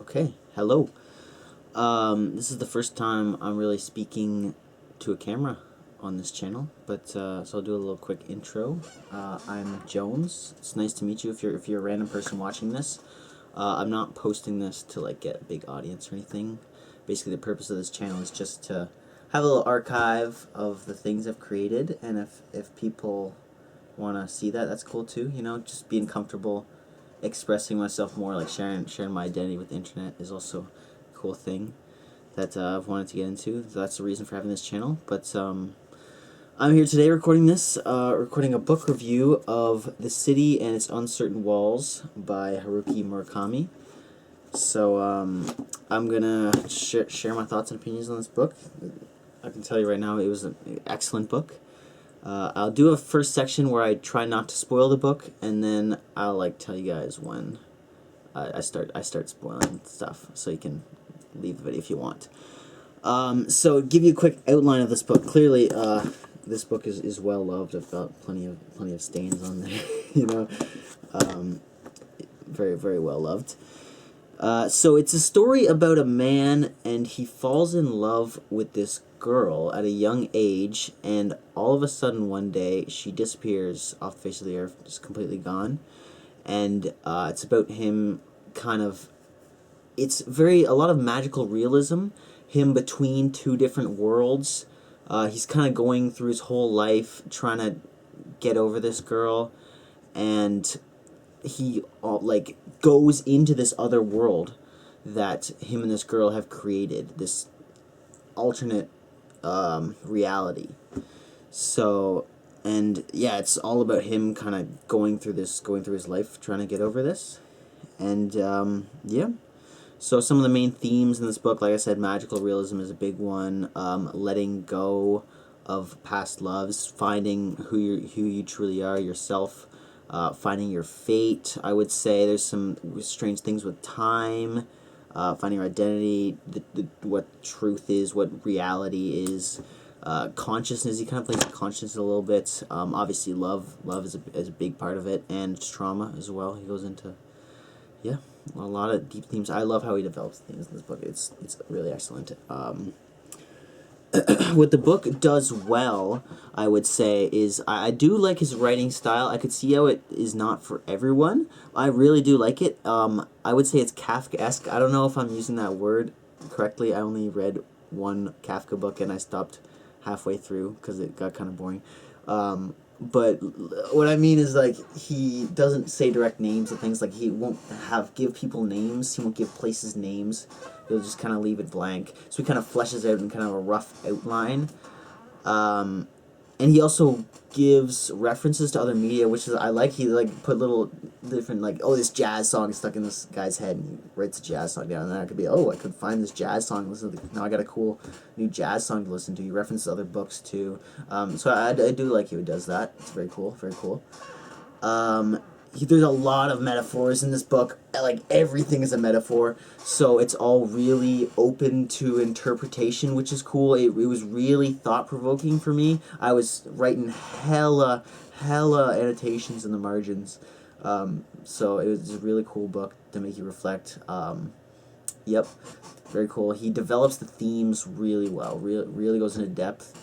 Okay, hello. This is the first time I'm really speaking to a camera on this channel, but so I'll do a little quick intro. I'm Jones. It's nice to meet you. If you're a random person watching this, I'm not posting this to like get a big audience or anything. Basically, the purpose of this channel is just to have a little archive of the things I've created, and if people want to see that, that's cool too. You know, just being comfortable expressing myself more, like sharing my identity with the internet is also a cool thing that I've wanted to get into. So that's the reason for having this channel. But I'm here today recording a book review of The City and Its Uncertain Walls by Haruki Murakami. So I'm gonna share my thoughts and opinions on this book. I can tell you right now, it was an excellent book. I'll do a first section where I try not to spoil the book, and then I'll like tell you guys when I start spoiling stuff, so you can leave the video if you want. So give you a quick outline of this book. Clearly, this book is well loved. I've got plenty of stains on there, you know. Very well loved. So it's a story about a man, and he falls in love with this girl at a young age, and all of a sudden one day she disappears off the face of the earth, just completely gone. And it's about him it's a lot of magical realism, him between two different worlds. He's kind of going through his whole life trying to get over this girl, and he goes into this other world that him and this girl have created, this alternate reality. So, and yeah, it's all about him kind of going through his life trying to get over this. And yeah, so some of the main themes in this book, like I said, magical realism is a big one. Letting go of past loves, finding who you truly are, yourself. Finding your fate, I would say. There's some strange things with time, finding your identity, what truth is, what reality is, consciousness. He kind of plays with consciousness a little bit. Obviously, love is a big part of it, and trauma as well. He goes into, yeah, a lot of deep themes. I love how he develops things in this book. It's really excellent. What the book does well, I would say, is I do like his writing style. I could see how it is not for everyone. I really do like it. I would say it's Kafkaesque. I don't know if I'm using that word correctly. I only read one Kafka book and I stopped halfway through because it got kind of boring. But what I mean is, like, he doesn't say direct names of things. Like, he won't give people names. He won't give places names. He'll just kind of leave it blank. So he kind of fleshes out in kind of a rough outline. And he also gives references to other media, which is I like. He put little different, like, oh, this jazz song is stuck in this guy's head, and he writes a jazz song down, and then I could be, oh, I could find this jazz song, now I got a cool new jazz song to listen to. He references other books too. So I do like how he does that. It's very cool, very cool. There's a lot of metaphors in this book. Like, everything is a metaphor, so it's all really open to interpretation, which is cool. It was really thought-provoking for me. I was writing hella annotations in the margins. So it was a really cool book to make you reflect. Yep, very cool. He develops the themes really well, really goes into depth.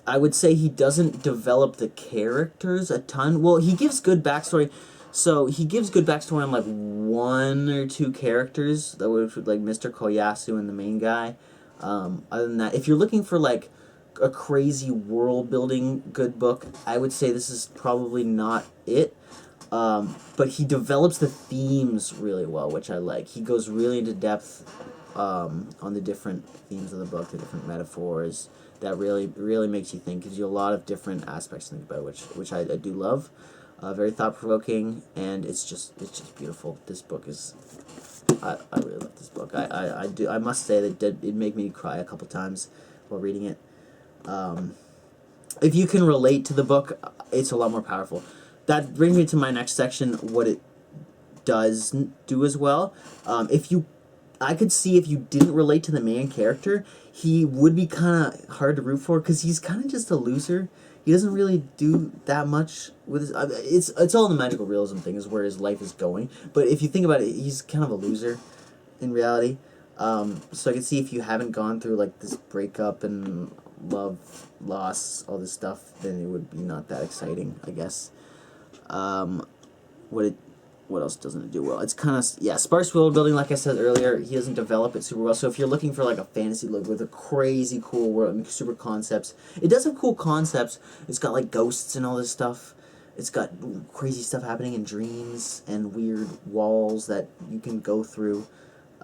I would say he doesn't develop the characters a ton. Well, he gives good backstory. So he gives good backstory on like one or two characters, that would like Mr. Koyasu and the main guy. Other than that, if you're looking for like a crazy world building good book, I would say this is probably not it. But he develops the themes really well, which I like. He goes really into depth on the different themes of the book, the different metaphors. That really makes you think, gives you a lot of different aspects to think about, which I do love. Very thought-provoking, and it's just beautiful. This book is, I really love this book. I must say that it made me cry a couple times while reading it. If you can relate to the book, it's a lot more powerful. That brings me to my next section, what it does do as well. I could see if you didn't relate to the main character, he would be kind of hard to root for, because he's kind of just a loser. he doesn't really do that much with his. It's all the magical realism thing is where his life is going. But if you think about it, he's kind of a loser, in reality. So I can see if you haven't gone through like this breakup and love, loss, all this stuff, then it would be not that exciting, I guess. What else doesn't it do well? It's kind of, yeah, sparse world building, like I said earlier. He doesn't develop it super well. So if you're looking for like a fantasy look with a crazy cool world and super concepts, it does have cool concepts. It's got like ghosts and all this stuff. It's got crazy stuff happening in dreams and weird walls that you can go through.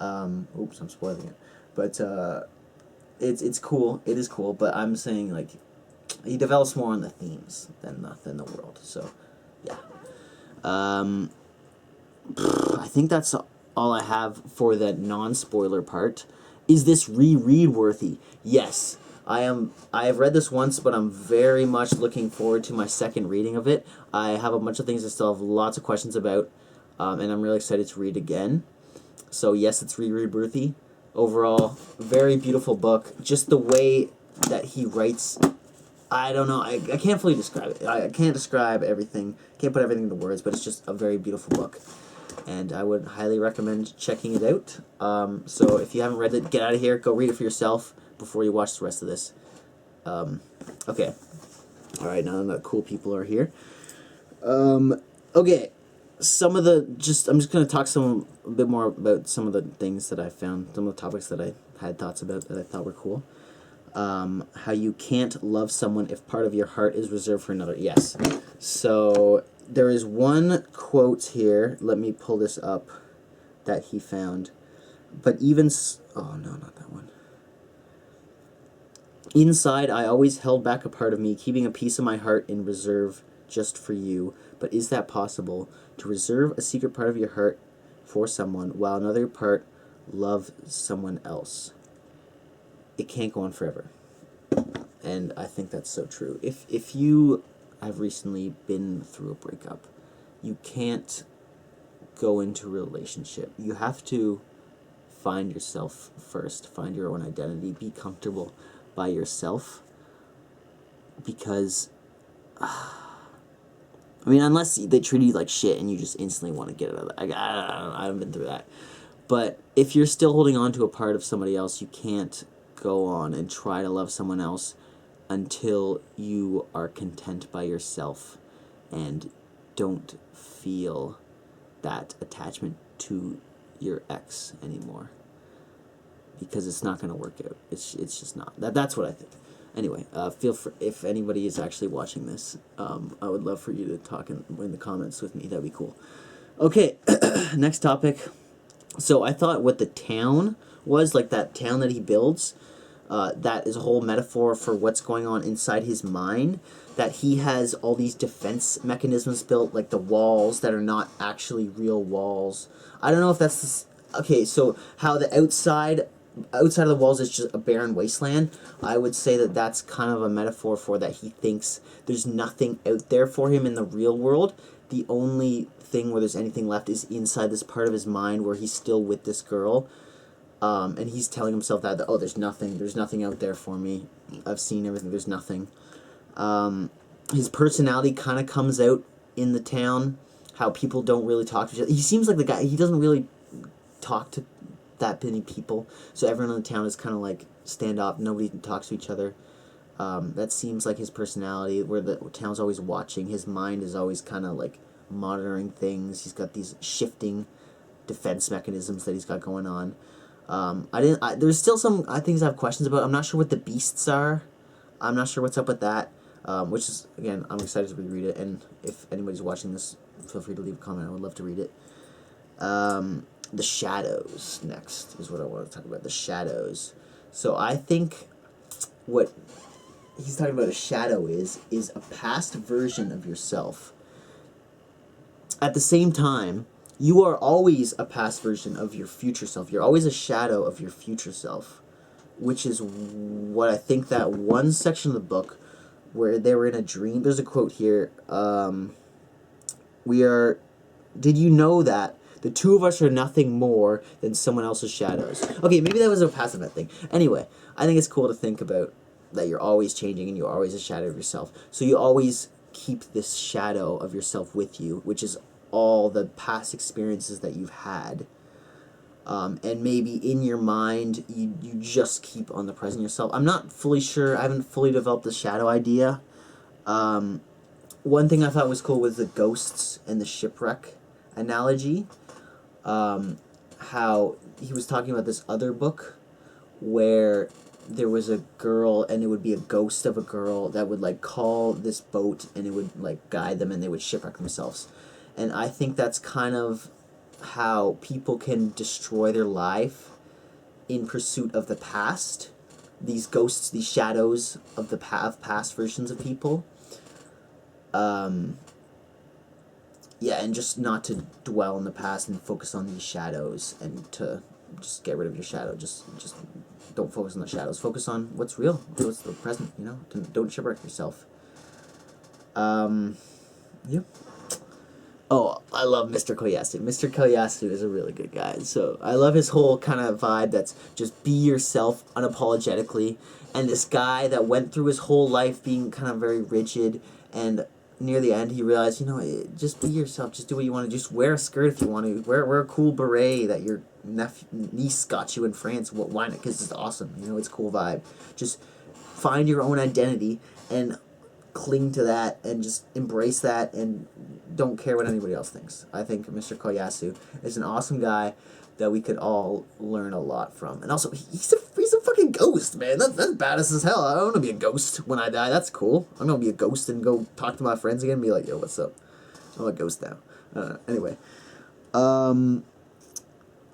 Oops, I'm spoiling it. But it's cool. It is cool. But I'm saying like he develops more on the themes than the world. So yeah. I think that's all I have for that non-spoiler part. Is this reread worthy? Yes. I have read this once, but I'm very much looking forward to my second reading of it. I have a bunch of things I still have lots of questions about, and I'm really excited to read again. So yes, it's reread worthy. Overall, very beautiful book. Just the way that he writes, I don't know. I can't fully describe it. I can't describe everything. Can't put everything into words, but it's just a very beautiful book. And I would highly recommend checking it out. So if you haven't read it, get out of here. Go read it for yourself before you watch the rest of this. Okay. Alright, now the cool people are here. Okay. I'm just going to talk a bit more about some of the things that I found, some of the topics that I had thoughts about that I thought were cool. How you can't love someone if part of your heart is reserved for another. Yes. So there is one quote here. Let me pull this up that he found. But even... Oh, no, not that one. Inside, I always held back a part of me, keeping a piece of my heart in reserve just for you. But is that possible? To reserve a secret part of your heart for someone while another part loves someone else. It can't go on forever. And I think that's so true. If you have recently been through a breakup, you can't go into a relationship. You have to find yourself first, find your own identity, be comfortable by yourself, because I mean, unless they treat you like shit and you just instantly want to get out of that. I haven't been through that. But if you're still holding on to a part of somebody else, you can't go on and try to love someone else until you are content by yourself and don't feel that attachment to your ex anymore, because it's not going to work out. It's just not. That's what I think. Anyway, feel free, if anybody is actually watching this, I would love for you to talk in the comments with me. That'd be cool. Okay, next topic. So I thought what the town was, like that town that he builds, that is a whole metaphor for what's going on inside his mind, that he has all these defense mechanisms built, like the walls that are not actually real walls. I don't know if that's... Okay, so how the outside of the walls is just a barren wasteland. I would say that that's kind of a metaphor for that he thinks there's nothing out there for him in the real world. The only thing where there's anything left is inside this part of his mind where he's still with this girl. And he's telling himself that, oh, there's nothing out there for me. I've seen everything, there's nothing. His personality kind of comes out in the town, how people don't really talk to each other. He seems like the guy, he doesn't really talk to that many people, so everyone in the town is kind of like standoff, nobody talks to each other. That seems like his personality, where the town's always watching. His mind is always kind of like monitoring things. He's got these shifting defense mechanisms that he's got going on. There's still some things I have questions about. I'm not sure what the beasts are. I'm not sure what's up with that. Which is, again, I'm excited to reread it, and if anybody's watching this, feel free to leave a comment. I would love to read it. The shadows next is what I want to talk about. The shadows. So I think what he's talking about a shadow is a past version of yourself. At the same time, you are always a past version of your future self. You're always a shadow of your future self, which is what I think that one section of the book where they were in a dream. There's a quote here. Did you know that the two of us are nothing more than someone else's shadows? Okay, maybe that was a past event thing. Anyway, I think it's cool to think about that you're always changing and you're always a shadow of yourself. So you always keep this shadow of yourself with you, which is all the past experiences that you've had. And maybe in your mind, you just keep on the present yourself. I'm not fully sure. I haven't fully developed the shadow idea. One thing I thought was cool was the ghosts and the shipwreck analogy. How he was talking about this other book where there was a girl and it would be a ghost of a girl that would like call this boat and it would like guide them and they would shipwreck themselves. And I think that's kind of how people can destroy their life in pursuit of the past. These ghosts, these shadows of the past versions of people. Yeah, and just not to dwell in the past and focus on these shadows and to just get rid of your shadow. Just don't focus on the shadows. Focus on what's real. What's the present, you know? Don't shipwreck yourself. Yep. Oh, I love Mr. Koyasu. Mr. Koyasu is a really good guy. So I love his whole kind of vibe that's just be yourself unapologetically. And this guy that went through his whole life being kind of very rigid, and near the end he realized, you know, just be yourself. Just do what you want to. Just wear a skirt if you want to. Wear a cool beret that your niece got you in France. Why not? Because it's awesome. You know, it's a cool vibe. Just find your own identity and cling to that and just embrace that and don't care what anybody else thinks. I think Mr. Koyasu is an awesome guy that we could all learn a lot from. And also, he's a fucking ghost, man. That's badass as hell. I don't want to be a ghost when I die. That's cool. I'm going to be a ghost and go talk to my friends again and be like, yo, what's up? I'm a ghost now. Anyway.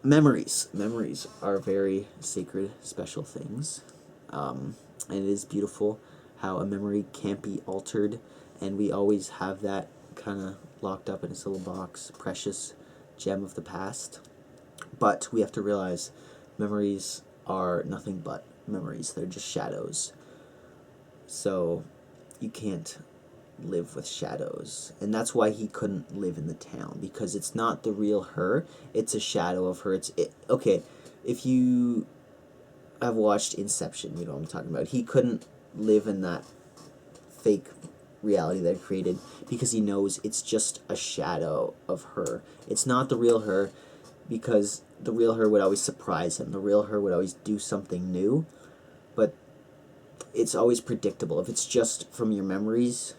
Memories. Memories are very sacred, special things. And it is beautiful how a memory can't be altered, and we always have that kind of locked up in its little box, precious gem of the past. But we have to realize memories are nothing but memories. They're just shadows. So you can't live with shadows. And that's why he couldn't live in the town, because it's not the real her, it's a shadow of her. Okay, if you have watched Inception, you know what I'm talking about. He couldn't live in that fake reality that he created because he knows it's just a shadow of her. It's not the real her, because the real her would always surprise him. The real her would always do something new, but it's always predictable. If it's just from your memories,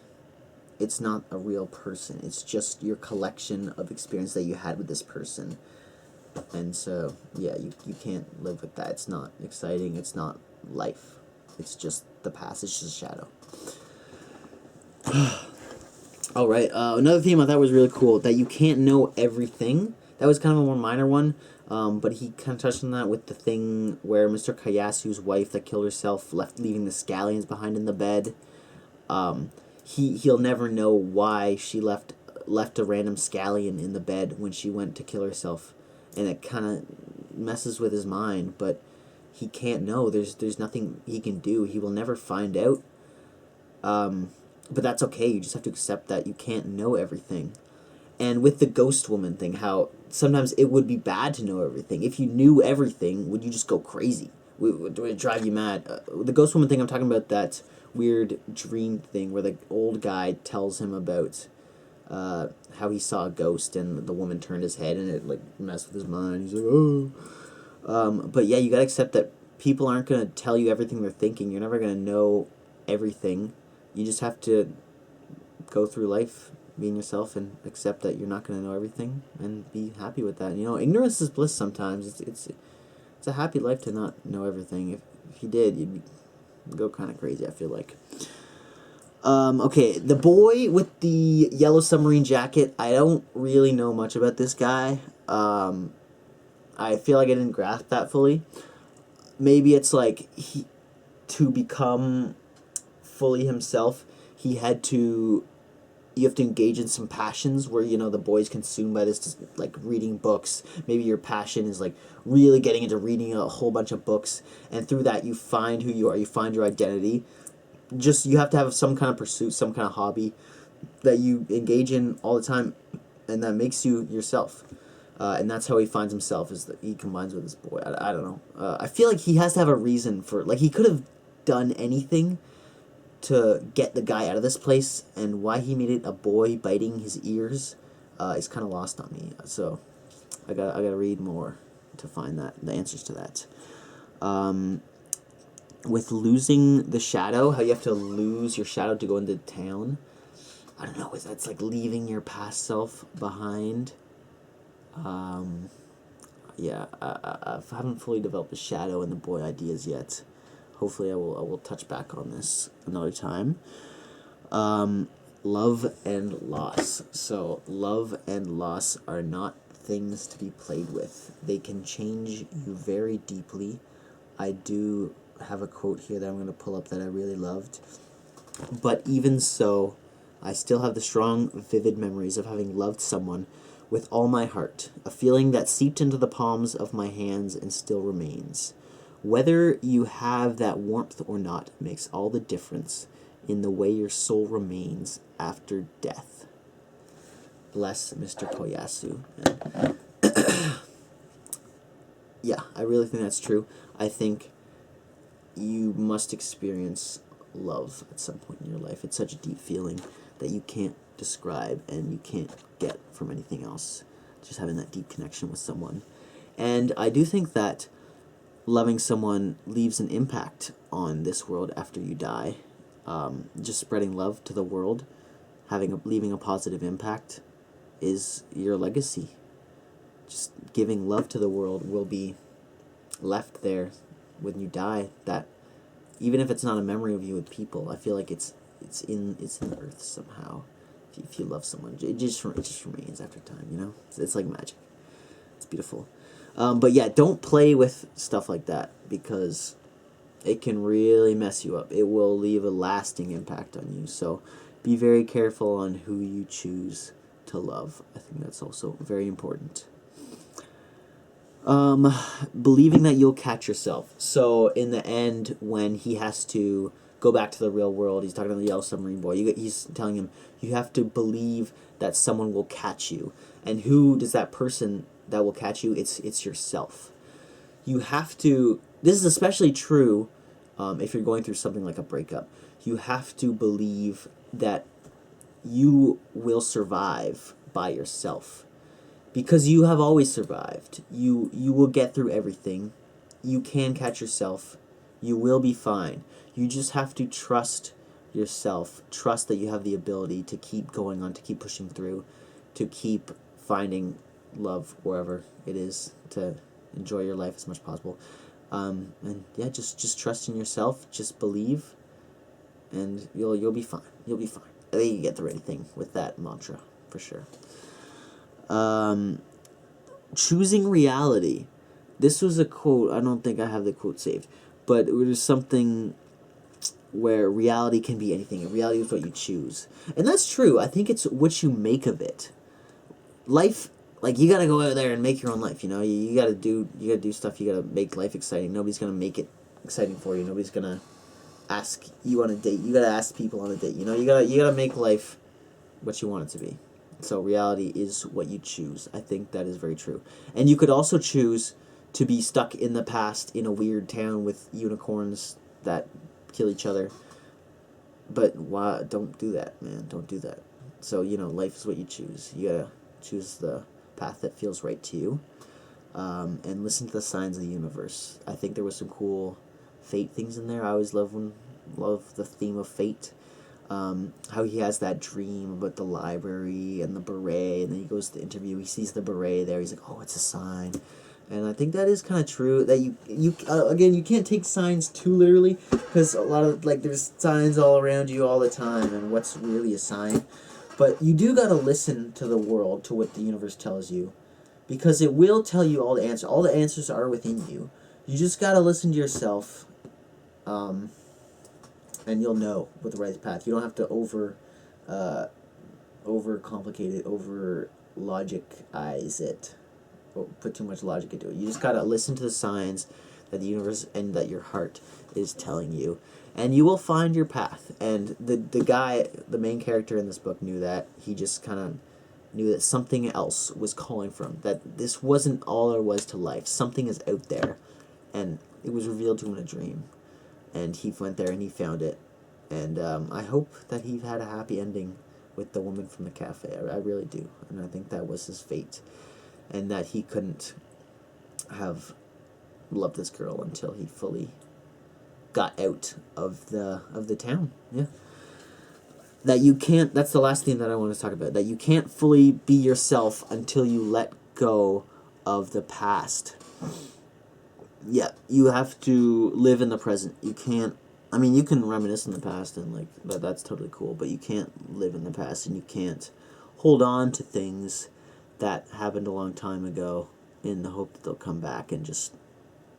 it's not a real person. It's just your collection of experience that you had with this person. And so, yeah, you can't live with that. It's not exciting. It's not life. It's just the past. It's just a shadow. All right. Another theme I thought was really cool, that you can't know everything. That was kind of a more minor one, but he kind of touched on that with the thing where Mr. Kayasu's wife that killed herself leaving the scallions behind in the bed. He'll never know why she left a random scallion in the bed when she went to kill herself, and it kind of messes with his mind. But he can't know. There's nothing he can do. He will never find out. But that's okay. You just have to accept that you can't know everything. And with the ghost woman thing, how sometimes it would be bad to know everything. If you knew everything, would you just go crazy? Would it drive you mad? The ghost woman thing I'm talking about, that weird dream thing where the old guy tells him about how he saw a ghost and the woman turned his head and it like messed with his mind. He's like, oh. But yeah, you gotta accept that people aren't gonna tell you everything they're thinking. You're never gonna know everything. You just have to go through life being yourself and accept that you're not going to know everything and be happy with that. You know, ignorance is bliss sometimes. It's a happy life to not know everything. If you did, you'd go kind of crazy, I feel like. Okay, the boy with the yellow submarine jacket, I don't really know much about this guy. I feel like I didn't grasp that fully. Maybe it's like to become fully himself, you have to engage in some passions where, you know, the boy's consumed by this, just like reading books. Maybe your passion is like really getting into reading a whole bunch of books, and through that you find who you are, you find your identity. Just, you have to have some kind of pursuit, some kind of hobby that you engage in all the time, and that makes you yourself. And that's how he finds himself, is that he combines with this boy. I don't know. I feel like he has to have a reason for, like, he could have done anything to get the guy out of this place, and why he made it a boy biting his ears is kind of lost on me. So I gotta read more to find the answers to that. With losing the shadow, how you have to lose your shadow to go into town. I don't know, that's like leaving your past self behind. Yeah, I haven't fully developed the shadow and the boy ideas yet. Hopefully I will touch back on this another time. Love and loss. So love and loss are not things to be played with. They can change you very deeply. I do have a quote here that I'm going to pull up that I really loved. But even so, I still have the strong, vivid memories of having loved someone with all my heart, a feeling that seeped into the palms of my hands and still remains. Whether you have that warmth or not makes all the difference in the way your soul remains after death. Bless Mr. Koyasu. Yeah, I really think that's true. I think you must experience love at some point in your life. It's such a deep feeling that you can't describe and you can't get from anything else. Just having that deep connection with someone. And I do think that loving someone leaves an impact on this world after you die. Just spreading love to the world, leaving a positive impact is your legacy. Just giving love to the world will be left there when you die. That even if it's not a memory of you with people, I feel like it's in the earth somehow. If you love someone, it just remains after time. You know, it's like magic. It's beautiful. But yeah, don't play with stuff like that because it can really mess you up. It will leave a lasting impact on you. So be very careful on who you choose to love. I think that's also very important. Believing that you'll catch yourself. So in the end, when he has to go back to the real world, he's talking to the Yellow Submarine Boy. He's telling him, you have to believe that someone will catch you. And who does that person that will catch you? It's yourself. You have to, this is especially true if you're going through something like a breakup. You have to believe that you will survive by yourself. Because you have always survived. You will get through everything. You can catch yourself. You will be fine. You just have to trust yourself. Trust that you have the ability to keep going on, to keep pushing through, to keep finding love wherever it is, to enjoy your life as much as possible. And yeah, just trust in yourself. Just believe, and you'll be fine. You'll be fine. I think you get through anything with that mantra for sure. Choosing reality. This was a quote. I don't think I have the quote saved, but it was something where reality can be anything. Reality is what you choose, and that's true. I think it's what you make of it. Life, like, you gotta go out there and make your own life. You know, you gotta do stuff. You gotta make life exciting. Nobody's gonna make it exciting for you. Nobody's gonna ask you on a date. You gotta ask people on a date. You know, you gotta make life what you want it to be. So reality is what you choose. I think that is very true. And you could also choose to be stuck in the past in a weird town with unicorns that kill each other. But why? Don't do that, man. Don't do that. So, you know, life is what you choose. You gotta choose the path that feels right to you. And listen to the signs of the universe. I think there was some cool fate things in there. I always love the theme of fate. How he has that dream about the library and the beret, and then he goes to the interview, he sees the beret there, he's like, oh, it's a sign. And I think that is kind of true, that you again, you can't take signs too literally, because a lot of, like, there's signs all around you all the time, and what's really a sign. But you do gotta listen to the world, to what the universe tells you, because it will tell you all the answers. All the answers are within you. You just gotta listen to yourself, and you'll know what the right path. You don't have to overcomplicate it, over logicize it, or put too much logic into it. You just gotta listen to the signs that the universe and that your heart is telling you, and you will find your path. And the guy, the main character in this book, knew that. He just kind of knew that something else was calling for him, that this wasn't all there was to life. Something is out there, and it was revealed to him in a dream. and he went there and he found it. And I hope that he had a happy ending with the woman from the cafe. I really do, and I think that was his fate, and that he couldn't have loved this girl until he fully got out of the town. Yeah. That you can't. That's the last thing that I want to talk about. That you can't fully be yourself until you let go of the past. Yeah, you have to live in the present. You can't. I mean, you can reminisce in the past and like that's totally cool, but you can't live in the past, and you can't hold on to things that happened a long time ago in the hope that they'll come back. And just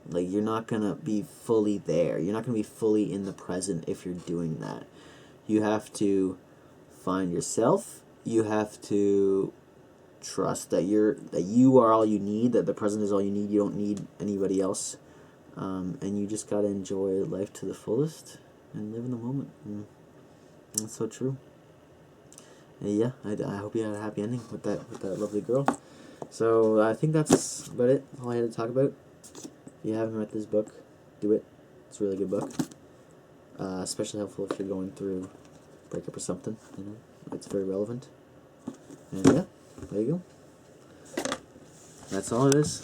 like, you're not gonna be fully there. You're not gonna be fully in the present if you're doing that. You have to find yourself. You have to trust that you are all you need. That the present is all you need. You don't need anybody else. And you just gotta enjoy life to the fullest and live in the moment. And that's so true. And yeah, I hope you had a happy ending with that lovely girl. So I think that's about it. All I had to talk about. If you haven't read this book, do it. It's a really good book. Especially helpful if you're going through a breakup or something. You know, it's very relevant. And yeah, there you go. That's all it is.